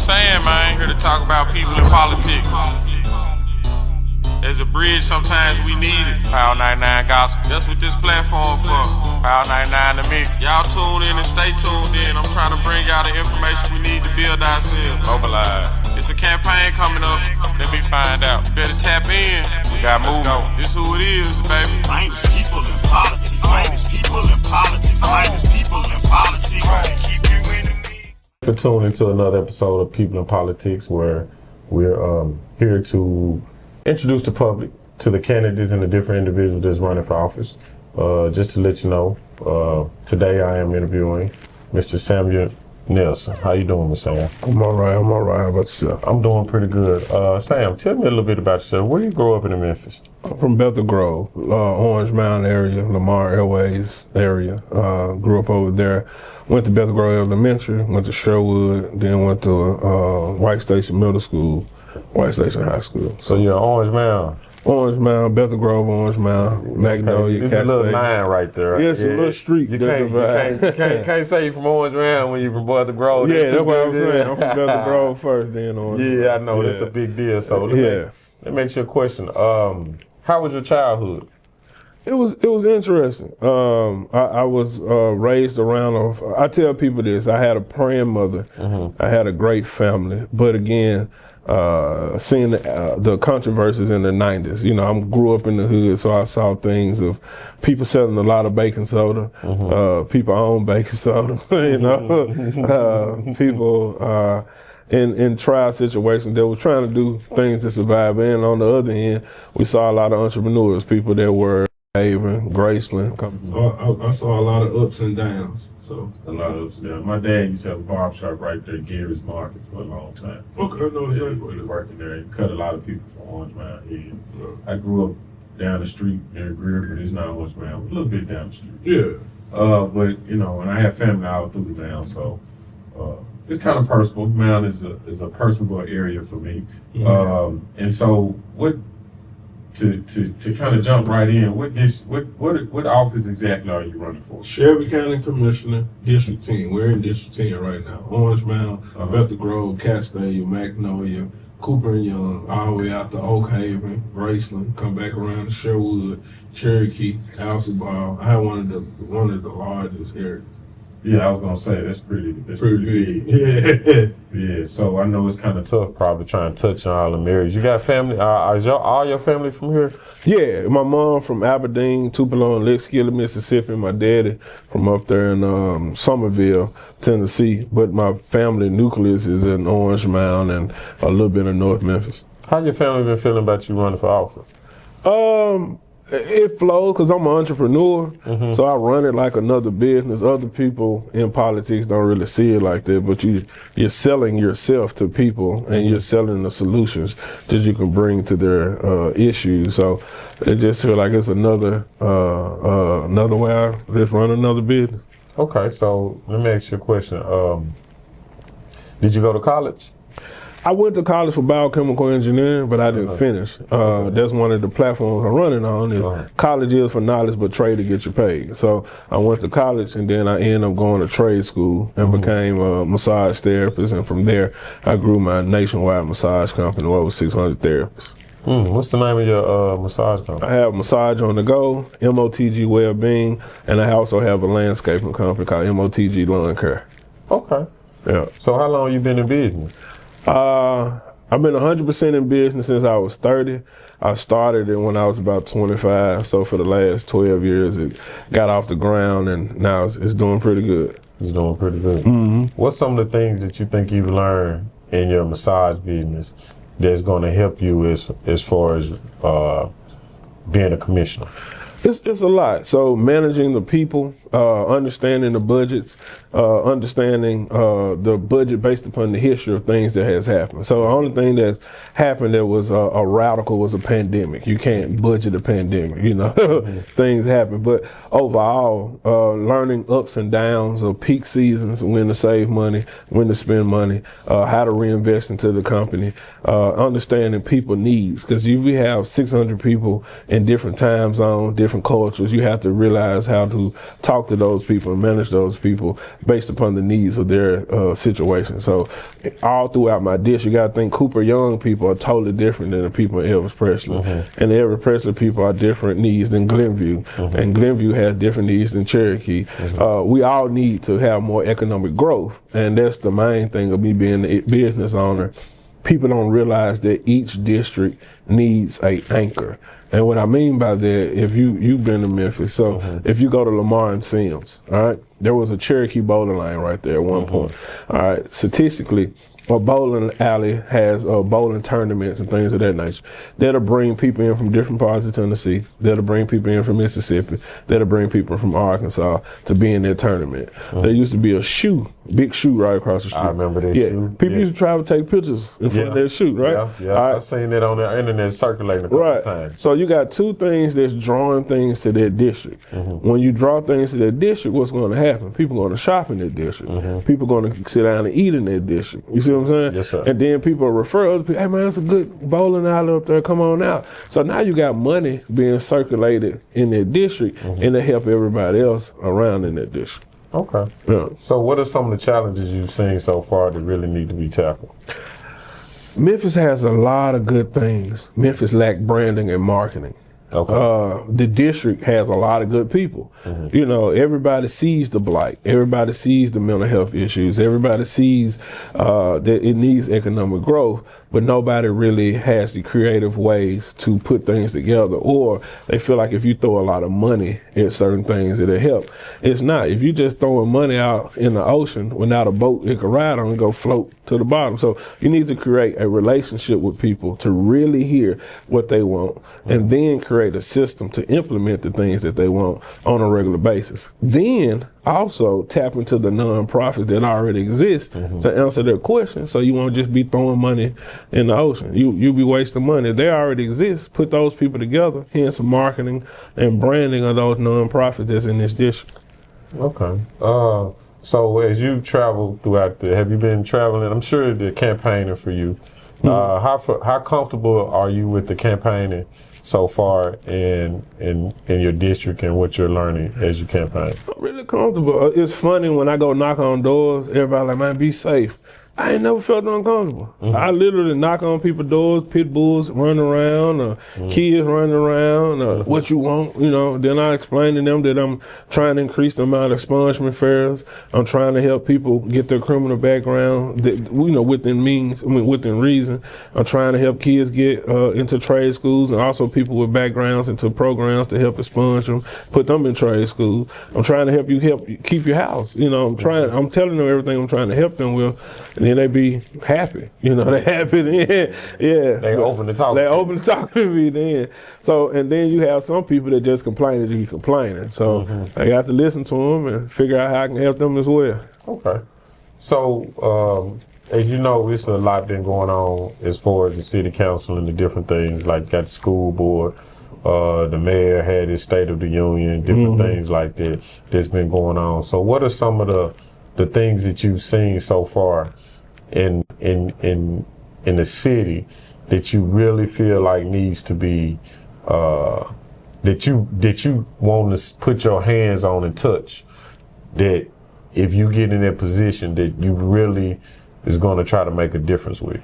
saying, man. Here to talk about people in politics. As a bridge, sometimes we need it. Power 99 Gospel. That's what this platform for. Power 99 The Mix. Y'all tune in and stay tuned in. I'm trying to bring y'all the information we need to build ourselves. Mobilize. It's a campaign coming up. Let me find out. You better tap in. We got movement. This who it is, baby. Minus people in politics. Minus people in politics. Minus people in politics. Trying to keep you in the mix. You're tuned into another episode of People in Politics, where we're here to introduce the public to the candidates and the different individuals that's running for office. Just to let you know, today I am interviewing Mr. Samuel Nelson. How you doing, Mr. Sam? I'm all right. How about yourself? I'm doing pretty good. Sam, tell me a little bit about yourself. Where you grow up in Memphis? I'm from Bethel Grove, Orange Mound area, Lamar Airways area. Grew up over there. Went to Bethel Grove Elementary, went to Sherwood, then went to White Station Middle School, White Station High School. So you're Orange Mound? Orange Mound, Bethel Grove, Orange Mound, Magnolia, It's a little line right there. Yeah, it's a little street. You can't say you're from Orange Mound when you're from Bethel Grove. Yeah, that's what I'm saying. I'm from Bethel Grove first, then Orange Mound. Yeah, I know. That's a big deal. So let me make you a question. How was your childhood? It was interesting. I was raised around. I tell people this. I had a praying mother. Mm-hmm. I had a great family. But again, seeing the controversies in the 90s. You know, I grew up in the hood, so I saw things of people selling a lot of baking soda. Mm-hmm. People own baking soda. You know, people. In trial situations that were trying to do things to survive. And on the other end, we saw a lot of entrepreneurs, people that were Haven, Graceland. So I saw a lot of ups and downs. So a lot of ups and downs. My dad used to have a barber shop right there, Gary's Market, for a long time. Okay, I know exactly. He was working there. He cut a lot of people from Orange Mound here. Yeah. I grew up down the street near Greer, but it's not Orange Mound, a little bit down the street. Yeah. But you know, and I have family all through the town, so it's kind of personal. Mound is a personable area for me. Mm-hmm. And so to kind of jump right in, what office exactly are you running for? Shelby County Commissioner, District 10. We're in District 10 right now. Orange Mound, Bethel Grove, Castalia, Magnolia, Cooper and Young, all the way out to Oak Haven, Graceland, come back around to Sherwood, Cherokee, Alcibal. I have one of the largest areas. Yeah, I was gonna say that's pretty big. Yeah. Yeah. So I know it's kind of tough, probably trying to touch on all the areas. You got family? Is all your family from here? Yeah, my mom from Aberdeen, Tupelo, and Lickskillet, Mississippi. My daddy from up there in Somerville, Tennessee. But my family nucleus is in Orange Mound and a little bit of North Memphis. How your family been feeling about you running for office? It flows because I'm an entrepreneur, so I run it like another business. Other people in politics don't really see it like that, but you're selling yourself to people and you're selling the solutions that you can bring to their issues. So it just feel like it's another way I just run another business. Okay, so let me ask you a question. Did you go to college? I went to college for biochemical engineering, but I didn't finish. That's one of the platforms I'm running on. Is college is for knowledge, but trade to get you paid. So I went to college, and then I ended up going to trade school and became a massage therapist. And from there, I grew my nationwide massage company with over 600 therapists. What's the name of your massage company? I have Massage on the Go, MOTG Wellbeing, and I also have a landscaping company called MOTG Lawn Care. Okay. Yeah. So how long you been in business? I've been 100% in business since I was 30. I started it when I was about 25. So for the last 12 years, it got off the ground, and now it's doing pretty good. It's doing pretty good. Mm-hmm. What's some of the things that you think you've learned in your massage business that's going to help you as far as being a commissioner? It's a lot. So managing the people, understanding the budgets, understanding the budget based upon the history of things that has happened. So the only thing that's happened that was a radical was a pandemic. You can't budget a pandemic, you know. Things happen. But overall, learning ups and downs of peak seasons, when to save money, when to spend money, how to reinvest into the company, understanding people needs. Because we have 600 people in different time zones, different cultures. You have to realize how to talk talk to those people and manage those people based upon the needs of their situation. So all throughout my district, you got to think Cooper Young people are totally different than the people in Elvis Presley. And the Elvis Presley people are different needs than Glenview. And Glenview has different needs than Cherokee. We all need to have more economic growth. And that's the main thing of me being a business owner. People don't realize that each district needs a anchor. And what I mean by that, if you've been to Memphis, so if you go to Lamar and Sims, all right, there was a Cherokee bowling lane right there at one point. All right, statistically, a bowling alley has bowling tournaments and things of that nature. That'll bring people in from different parts of Tennessee. That'll bring people in from Mississippi. That'll bring people from Arkansas to be in that tournament. There used to be a big shoe right across the street. I remember that shoe. People used to travel to take pictures in front of that shoe, right? Yeah. I've seen it on the internet circulating a couple of times. So you got two things that's drawing things to that district. When you draw things to that district, what's going to happen? People are going to shop in that district. People are going to sit down and eat in that district. You see what I'm saying? Yes, sir. And then people refer other people, hey man, that's a good bowling alley up there, come on out. So now you got money being circulated in that district and to help everybody else around in that district. Okay. Yeah. So what are some of the challenges you've seen so far that really need to be tackled? Memphis has a lot of good things. Memphis lacks branding and marketing. Okay. The district has a lot of good people. You know, everybody sees the blight. Everybody sees the mental health issues. Everybody sees that it needs economic growth, but nobody really has the creative ways to put things together, or they feel like if you throw a lot of money at certain things, it'll help. It's not. If you just throwing money out in the ocean without a boat it can ride on and go float to the bottom. So you need to create a relationship with people to really hear what they want and then create a system to implement the things that they want on a regular basis. Then also tap into the nonprofits that already exist to answer their questions. So you won't just be throwing money in the ocean. You be wasting money. They already exist. Put those people together, hence marketing and branding of those nonprofits that's in this district. Okay. So as you travel throughout have you been traveling? I'm sure the campaigning for you. How comfortable are you with the campaigning so far in your district and what you're learning as you campaign? I'm really comfortable. It's funny when I go knock on doors, everybody like, man, be safe. I ain't never felt uncomfortable. I literally knock on people's doors, pit bulls running around, kids running around, what you want, you know. Then I explain to them that I'm trying to increase the amount of expungement fares. I'm trying to help people get their criminal background, within reason. I'm trying to help kids get into trade schools and also people with backgrounds into programs to help expunge them, put them in trade schools. I'm trying to help you keep your house. You know, I'm telling them everything I'm trying to help them with. And then they be happy, they happy then, yeah. They open to talk. They open to talk to me then. So, and then you have some people that just complain that you complaining. So I got to listen to them and figure out how I can help them as well. Okay. So, as you know, it's a lot been going on as far as the city council and the different things, like got the school board, the mayor had his State of the Union, different things like that that's been going on. So what are some of the things that you've seen so far in the city that you really feel like needs to be that you want to put your hands on and touch, that if you get in that position that you really is going to try to make a difference with?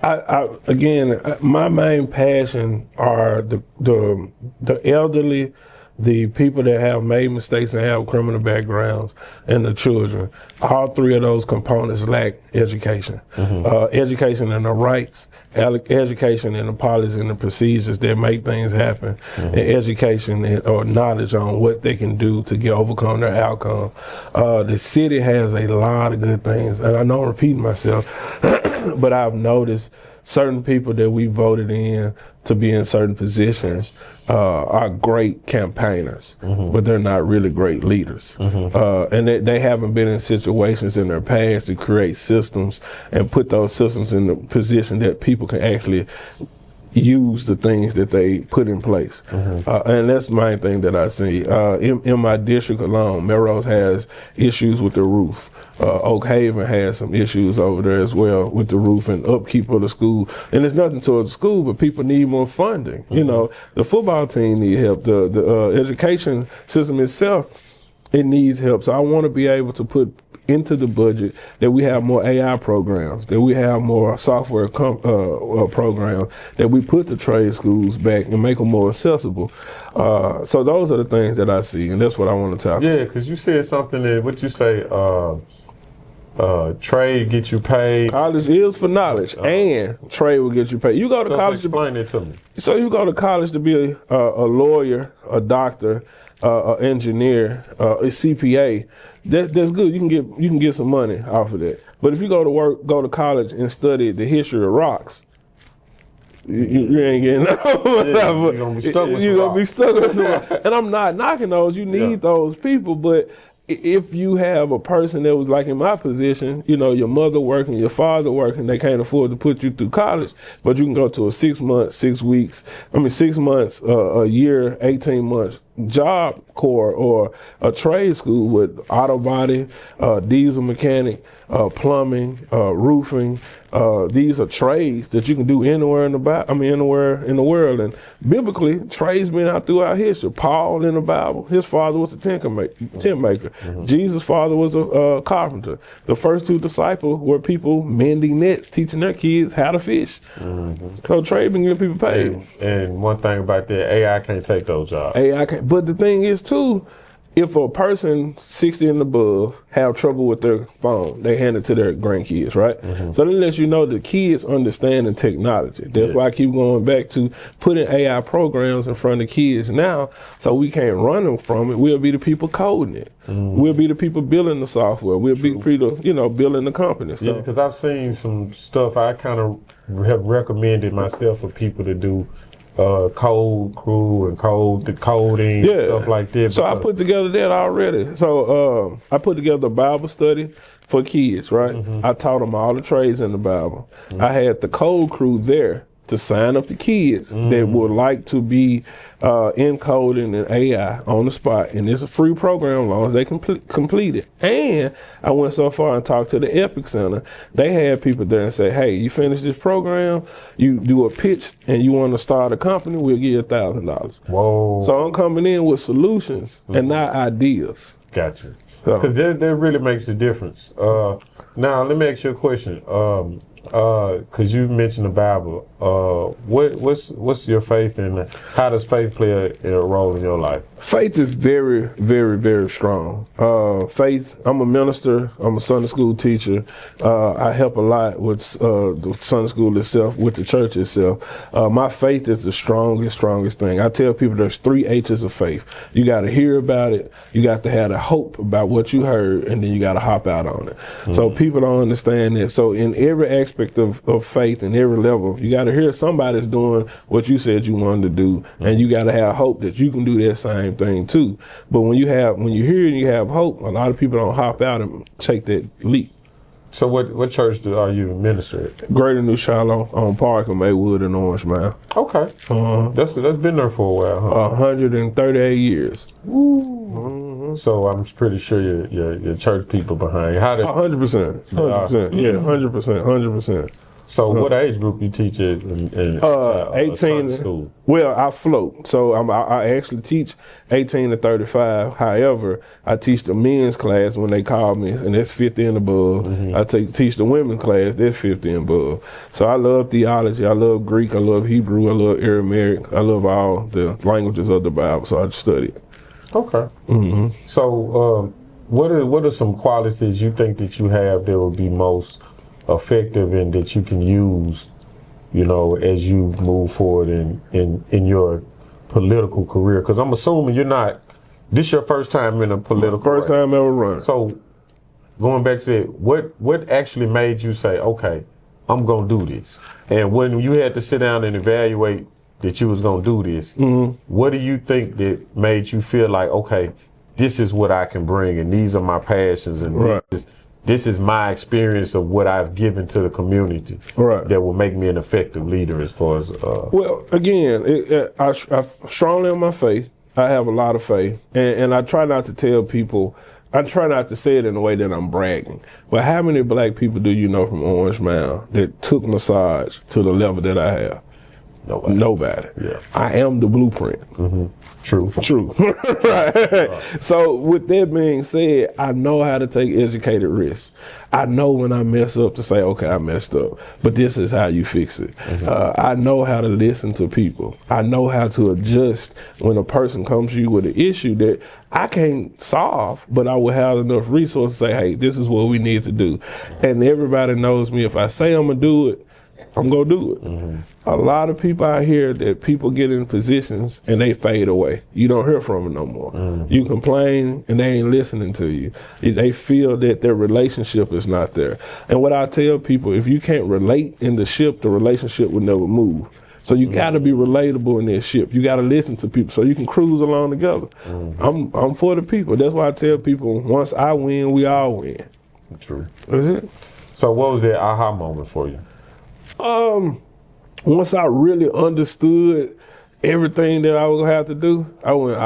Again, my main passion are the elderly, the people that have made mistakes and have criminal backgrounds, and the children. All three of those components lack education. Education in the rights, education in the policies and the procedures that make things happen, and education or knowledge on what they can do to overcome their outcome. The city has a lot of good things, and I know I'm repeating myself, but I've noticed certain people that we voted in to be in certain positions are great campaigners, but they're not really great leaders. And they haven't been in situations in their past to create systems and put those systems in the position that people can actually use the things that they put in place. And that's the main thing that I see. In my district alone, Melrose has issues with the roof. Oak Haven has some issues over there as well with the roof and upkeep of the school. And there's nothing towards the school, but people need more funding. You know, the football team need help. The education system itself It needs help. So I want to be able to put into the budget that we have more AI programs, that we have more software programs, that we put the trade schools back and make them more accessible. So those are the things that I see, and that's what I want to talk about. Yeah, because you said something that, what you say, trade get you paid. College is for knowledge, and trade will get you paid. You go to college. Explain it to me. So you go to college to be a lawyer, a doctor, an engineer, a CPA. That's good. You can get some money off of that. But if you go to college and study the history of rocks, you ain't getting you're gonna be stuck with some rocks. And I'm not knocking those. You need those people, but if you have a person that was like in my position, your mother working, your father working, they can't afford to put you through college, but you can go to a 6 months, 6 weeks, 6 months, a year, 18 months job corps or a trade school with auto body, diesel mechanic, plumbing, roofing. These are trades that you can do anywhere anywhere in the world. And biblically, trades been out throughout history. Paul in the Bible, his father was a tent maker. Mm-hmm. Jesus' father was a carpenter. The first 2 disciples were people mending nets, teaching their kids how to fish. Mm-hmm. So trade been getting people paid. And one thing about that, AI can't take those jobs. AI can't. But the thing is too, if a person 60 and above have trouble with their phone, they hand it to their grandkids, right? Mm-hmm. So that lets you know the kids understanding technology. That's why I keep going back to putting AI programs in front of kids now, so we can't run them from it. We'll be the people coding it. Mm-hmm. We'll be the people building the software. We'll be the people, building the company. So. Yeah, because I've seen some stuff I kind of have recommended myself for people to do. Code crew and coding, stuff like that. So I put together that already. So I put together a Bible study for kids, right? Mm-hmm. I taught them all the trades in the Bible. Mm-hmm. I had the code crew there to sign up the kids that would like to be in coding and AI on the spot. And it's a free program as long as they complete it. And I went so far and talked to the Epic Center. They had people there and say, hey, you finish this program, you do a pitch, and you want to start a company, we'll give you $1,000. Whoa. So I'm coming in with solutions and not ideas. Gotcha. Because that really makes a difference. Now, let me ask you a question. Because you mentioned the Bible, what's your faith in? How does faith play a role in your life? Faith is very, very, very strong. Faith. I'm a minister. I'm a Sunday school teacher. I help a lot with the Sunday school itself, with the church itself. My faith is the strongest thing. I tell people there's 3 H's of faith. You got to hear about it. You got to have the hope about what you heard, and then you got to hop out on it. Mm-hmm. So people don't understand that. So in every aspect of faith and every level, you got to hear somebody's doing what you said you wanted to do, and you got to have hope that you can do that same thing too. But when you hear and you have hope, a lot of people don't hop out and take that leap. So what church are you minister at? Greater New Shiloh on Park and Maywood in Orange Mound. Okay. That's been there for a while, huh? 138 years. Mm-hmm. So I'm pretty sure your church people behind you. 100%. 100%. Yeah, 100%. So what age group you teach at in 18 school? Well, I float. So I actually teach 18 to 35. However, I teach the men's class when they call me, and that's 50 and above. Mm-hmm. I teach the women's class, that's 50 and above. So I love theology. I love Greek. I love Hebrew. I love Aramaic. I love all the languages of the Bible. So I study it. Okay. Mm-hmm. So what are some qualities you think that you have that would be most effective and that you can use, as you move forward in your political career? Because I'm assuming this your first time in a political First time ever running. So going back to that, what actually made you say, okay, I'm going to do this? And when you had to sit down and evaluate that you was going to do this, what do you think that made you feel like, okay, this is what I can bring and these are my passions and this is my experience of what I've given to the community that will make me an effective leader as far as... Well, again, I strongly on my faith. I have a lot of faith. And I try not to tell people, I try not to say it in a way that I'm bragging. But how many black people do you know from Orange Mound that took massage to the level that I have? Nobody. Yeah. I am the blueprint. True. True. Right. So with that being said, I know how to take educated risks. I know when I mess up to say, okay, I messed up, but this is how you fix it. I know how to listen to people. I know how to adjust when a person comes to you with an issue that I can't solve, but I will have enough resources to say, hey, this is what we need to do. And everybody knows me. If I say I'm going to do it, I'm going to do it. A lot of people out here that people get in positions and they fade away. You don't hear from them no more. You complain and they ain't listening to you. They feel that their relationship is not there. And what I tell people, if you can't relate in the ship, the relationship will never move. So you got to be relatable in that ship. You got to listen to people so you can cruise along together. I'm for the people. That's why I tell people, once I win, we all win. True. That's it. So what was that aha moment for you? Once I really understood everything that I was gonna have to do, I went,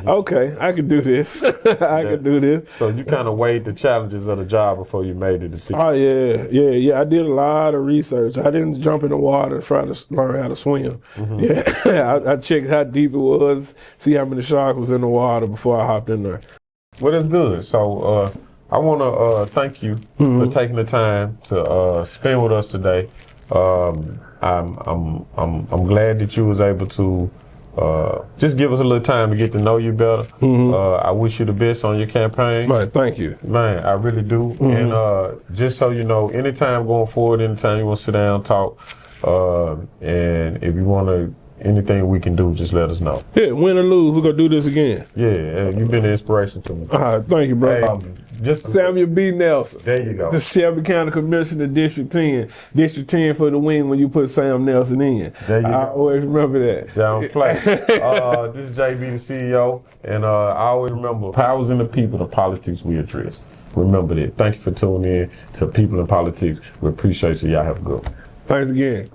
okay, I can do this. I can do this. So you kind of weighed the challenges of the job before you made the decision. Oh yeah. I did a lot of research. I didn't jump in the water and try to learn how to swim. Yeah, I checked how deep it was, see how many sharks was in the water before I hopped in there. Well, that's good. So I want to thank you for taking the time to spend with us today. I'm glad that you was able to just give us a little time to get to know you better. I wish you the best on your campaign. Right, thank you. Man, I really do. And just so you know, anytime going forward, anytime you want to sit down, talk, and if you want to, anything we can do, just let us know. Yeah, win or lose, we're going to do this again. Yeah, you've been an inspiration to me. All right, thank you, bro. Hey, just Samuel B. Nelson. There you go. The Shelby County Commissioner, District 10. District 10 for the win when you put Sam Nelson in. There you I go. always remember that. Don't play. This is JB, the CEO, and I always remember, powers in the people, the politics we address. Remember that. Thank you for tuning in to People in Politics. We appreciate you. Y'all have a good one. Thanks again.